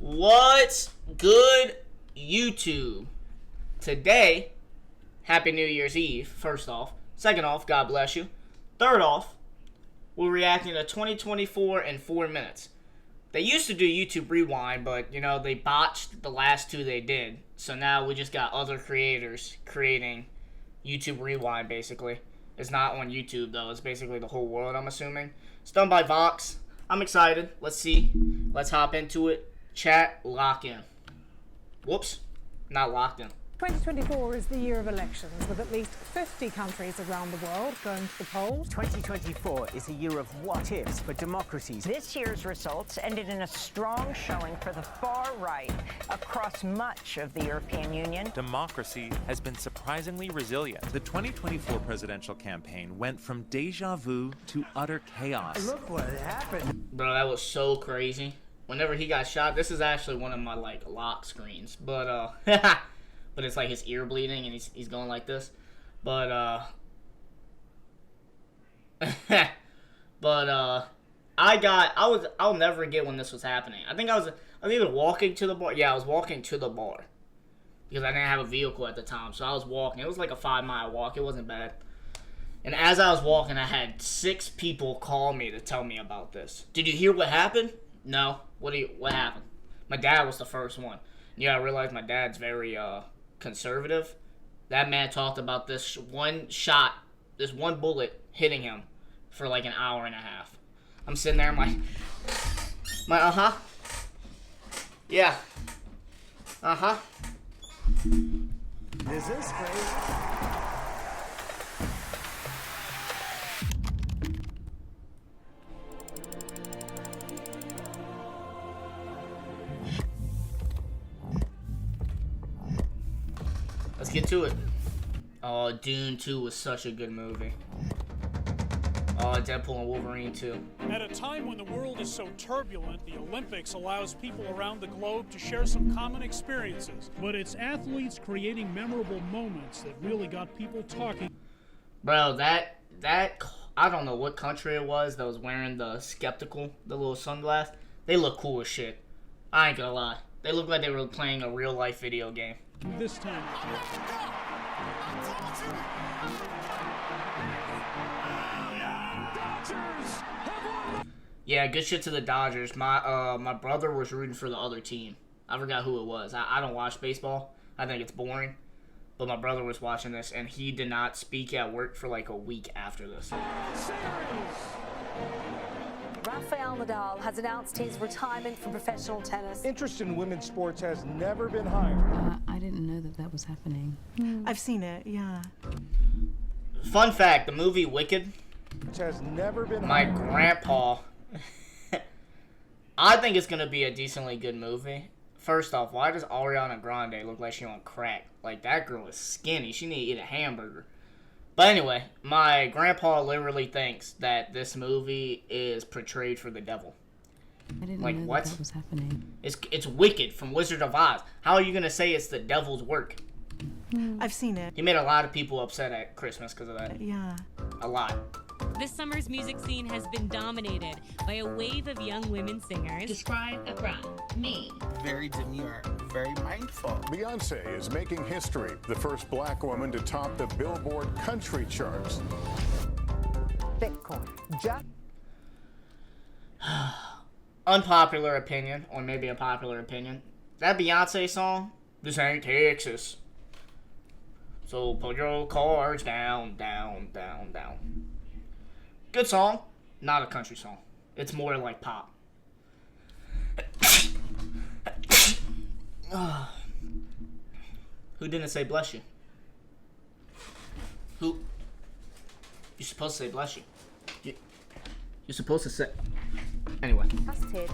What's good, YouTube? Today, Happy New Year's Eve, first off. Second off, God bless you. Third off, we're reacting to 2024 in 4 minutes. They used to do YouTube Rewind, but, you know, they botched the last two they did. So now we just got other creators creating YouTube Rewind, basically. It's not on YouTube, though. It's basically the whole world, I'm assuming. It's done by Vox. I'm excited. Let's see. Let's hop into it. Chat, lock in. Whoops. Not locked in. 2024 is the year of elections, with at least 50 countries around the world going to the polls. 2024 is a year of what-ifs for democracies. This year's results ended in a strong showing for the far right across much of the European Union. Democracy has been surprisingly resilient. The 2024 presidential campaign went from deja vu to utter chaos. Look what happened. Bro, that was so crazy. Whenever he got shot, this is actually one of my, like, lock screens. But, but it's like his ear bleeding and he's going like this. But, I'll never forget when this was happening. I think I was either walking to the bar. Yeah, I was walking to the bar. Because I didn't have a vehicle at the time. So I was walking. It was like a 5-mile walk. It wasn't bad. And as I was walking, I had 6 people call me to tell me about this. Did you hear what happened? No. What happened? My dad was the first one. Yeah, I realized my dad's very, conservative. That man talked about this one shot, this one bullet hitting him for like an hour and a half. I'm sitting there, yeah, This is crazy. Let's get to it. Oh, Dune 2 was such a good movie. Oh, Deadpool and Wolverine 2. At a time when the world is so turbulent, the Olympics allows people around the globe to share some common experiences. But it's athletes creating memorable moments that really got people talking. Bro, that I don't know what country it was that was wearing the the little sunglass. They look cool as shit. I ain't gonna lie. They look like they were playing a real life video game. This time. Yeah, good shit to the Dodgers. My brother was rooting for the other team. I forgot who it was. I don't watch baseball. I think it's boring. But my brother was watching this, and he did not speak at work for like a week after this. Rafael Nadal has announced his retirement from professional tennis. Interest in women's sports has never been higher. I didn't know that was happening. I've seen it, yeah. Fun fact, the movie Wicked, It has never been my higher. grandpa, I think it's going to be a decently good movie. First off, why does Ariana Grande look like she on crack? Like, that girl is skinny. She need to eat a hamburger. But anyway, my grandpa literally thinks that this movie is portrayed for the devil. I didn't Like, know what? that was happening. It's Wicked from Wizard of Oz. How are you going to say it's the devil's work? I've seen it, He made a lot of people upset at Christmas because of that. yeah. A lot. This summer's music scene has been dominated by a wave of young women singers. Describe a brand. Me. Very demure, very mindful. Beyonce is making history, the first black woman to top the Billboard country charts. Bitcoin. Unpopular opinion, or maybe a popular opinion. That Beyonce song, this ain't Texas. So put your cards down, down, down, down. Good song, not a country song. It's more like pop. Who didn't say bless you? Who? You're supposed to say bless you. You're supposed to say... Anyway. Invested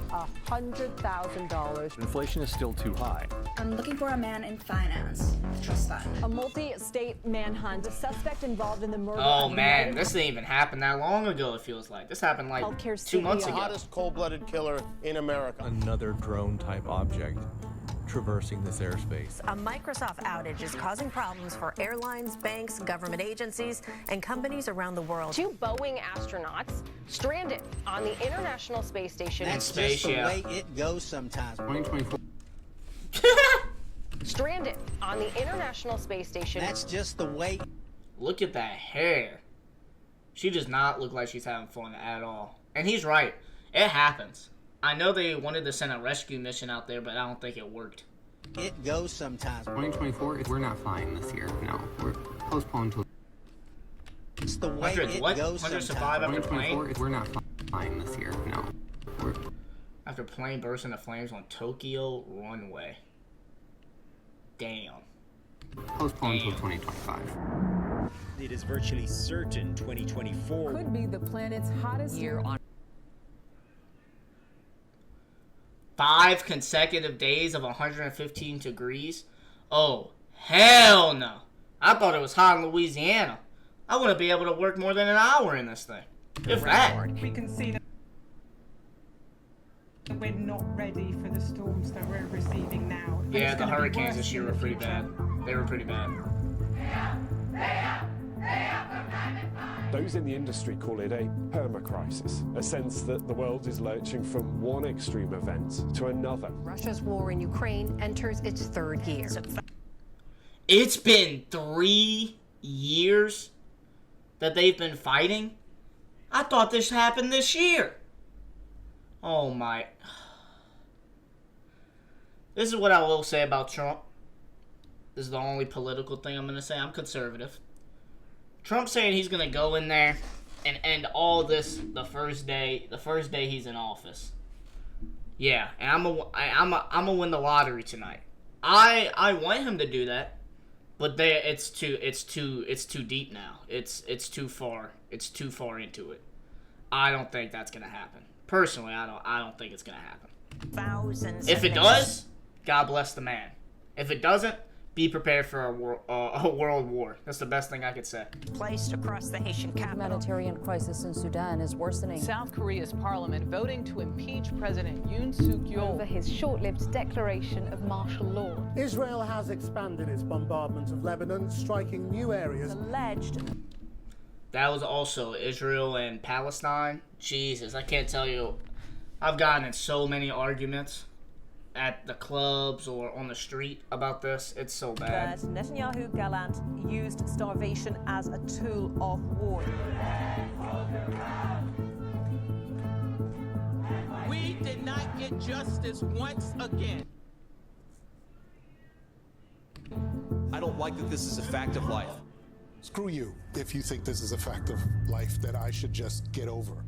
$100,000. Inflation is still too high. I'm looking for a man in finance. Trust fund. A multi-state manhunt. A suspect involved in the murder. Oh man, this didn't even happen that long ago, it feels like. This happened like 2 months The ago. hottest cold-blooded killer in America. Another drone-type object traversing this airspace. A Microsoft outage is causing problems for airlines, banks, government agencies, and companies around the world. 2 Boeing astronauts stranded on the International Space Station. That's just the way it goes sometimes. 2024. Stranded on the International Space Station. That's just the way. Look at that hair. She does not look like she's having fun at all. And he's right. It happens. I know they wanted to send a rescue mission out there, but I don't think it worked. It goes sometimes. 2024, we're not flying this year. No, we're postponed to. It's the way it what? goes 100 sometimes. survive after plane? We're not flying this year. No. After plane burst into flames on Tokyo runway. Damn. Postponed until 2025. It is virtually certain 2024 could be the planet's hottest year on. 5 consecutive days of 115 degrees? Oh, hell no. I thought it was hot in Louisiana. I wouldn't be able to work more than an hour in this thing. If that. We can see that we're not ready for the storms that we're receiving now. Yeah, the hurricanes this year were pretty bad. They were pretty bad. Those in the industry call it a permacrisis, a sense that the world is lurching from one extreme event to another. Russia's war in Ukraine enters its 3rd year. It's been 3 years that they've been fighting? I thought this happened this year. Oh my. This is what I will say about Trump. This is the only political thing I'm going to say. I'm conservative. Trump saying he's going to go in there and end all this the first day he's in office. Yeah, and I'm gonna win the lottery tonight. I want him to do that, but it's too deep now. It's too far. It's too far into it. I don't think that's going to happen. Personally, I don't think it's going to happen. Thousands. If it does, God bless the man. If it doesn't, be prepared for a world war. That's the best thing I could say. Placed across the Haitian capital. The humanitarian crisis in Sudan is worsening. South Korea's parliament voting to impeach President Yoon Suk-yeol over his short-lived declaration of martial law. Israel has expanded its bombardment of Lebanon, striking new areas. Alleged. That was also Israel and Palestine. Jesus, I can't tell you. I've gotten in so many arguments at the clubs or on the street about this. It's so bad. That Netanyahu Gallant used starvation as a tool of war. We did not get justice once again. I don't like that this is a fact of life. Screw you if you think this is a fact of life that I should just get over.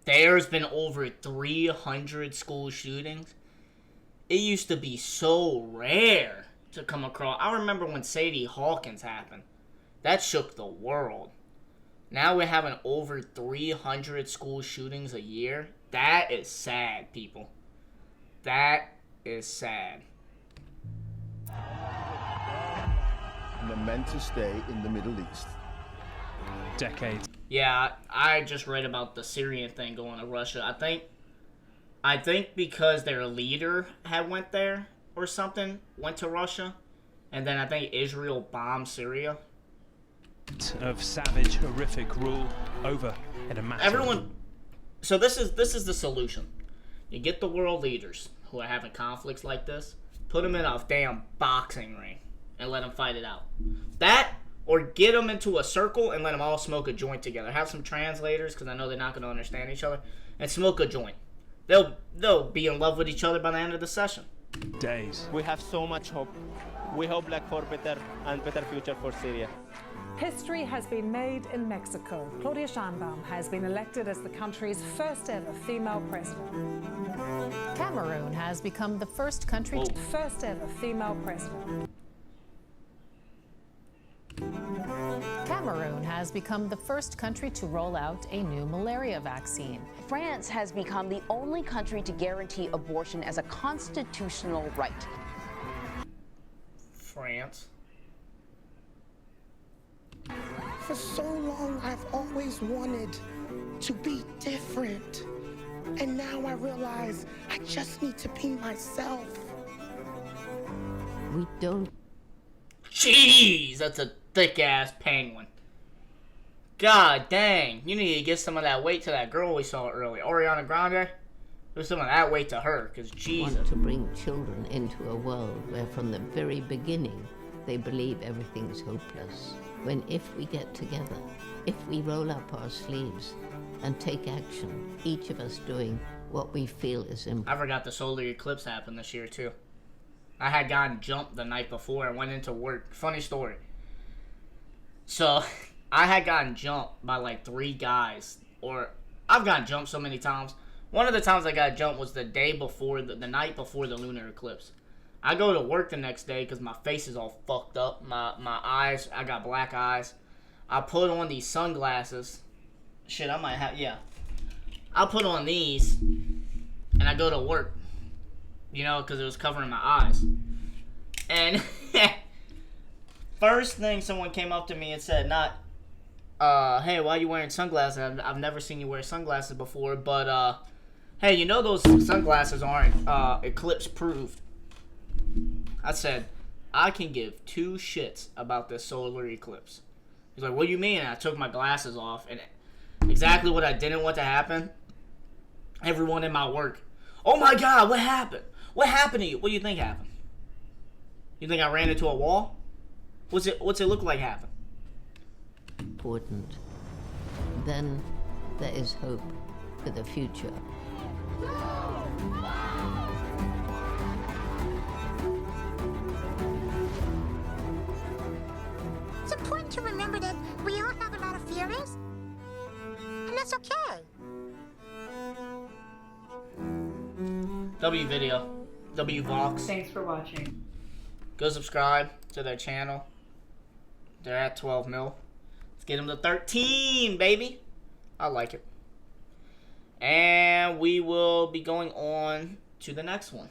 There's been over 300 school shootings. It used to be so rare to come across. I remember when Sadie Hawkins happened. That shook the world. Now we're having over 300 school shootings a year. That is sad, people. That is sad. And they're meant to stay in the Middle East. Decades. Yeah, I just read about the Syrian thing going to Russia. I think because their leader had went there or something, went to Russia, and then I think Israel bombed Syria. Of savage, horrific rule over in a matter. Everyone. So this is the solution. You get the world leaders who are having conflicts like this, put them in a damn boxing ring, and let them fight it out. That. Or get them into a circle and let them all smoke a joint together. Have some translators, because I know they're not going to understand each other. And smoke a joint. They'll be in love with each other by the end of the session. Days. We have so much hope. We hope for better and better future for Syria. History has been made in Mexico. Claudia Sheinbaum has been elected as the country's first ever female president. Cameroon has become the first country to... First ever female president. Cameroon has become the first country to roll out a new malaria vaccine. France has become the only country to guarantee abortion as a constitutional right. France. For so long, I've always wanted to be different. And now I realize I just need to be myself. We don't. Jeez, that's a thick-ass penguin. God dang. You need to get some of that weight to that girl we saw earlier. Ariana Grande. There's some of that weight to her, because Jesus. Want to bring children into a world where from the very beginning they believe everything's hopeless. When if we get together, if we roll up our sleeves and take action, each of us doing what we feel is important. I forgot the solar eclipse happened this year too. I had gotten jumped the night before and went into work. Funny story. So, I had gotten jumped by like 3 guys. Or, I've gotten jumped so many times. One of the times I got jumped was the day before, the night before the lunar eclipse. I go to work the next day because my face is all fucked up. My eyes, I got black eyes. I put on these sunglasses. Shit, I might have, yeah. I put on these and I go to work. You know, because it was covering my eyes. And first thing someone came up to me and said, hey, why are you wearing sunglasses? I've never seen you wear sunglasses before, but, hey, you know those sunglasses aren't eclipse proved. I said, I can give 2 shits about this solar eclipse. He's like, what do you mean? And I took my glasses off, and exactly what I didn't want to happen, everyone in my work, oh my God, what happened? What happened to you? What do you think happened? You think I ran into a wall? What's it look like happened? Important. Then there is hope for the future. It's important to remember that we all have a lot of feelings, and that's okay. W Video. W Vox. Thanks for watching. Go subscribe to their channel. They're at 12 mil. Let's get them to 13, baby. I like it. And we will be going on to the next one.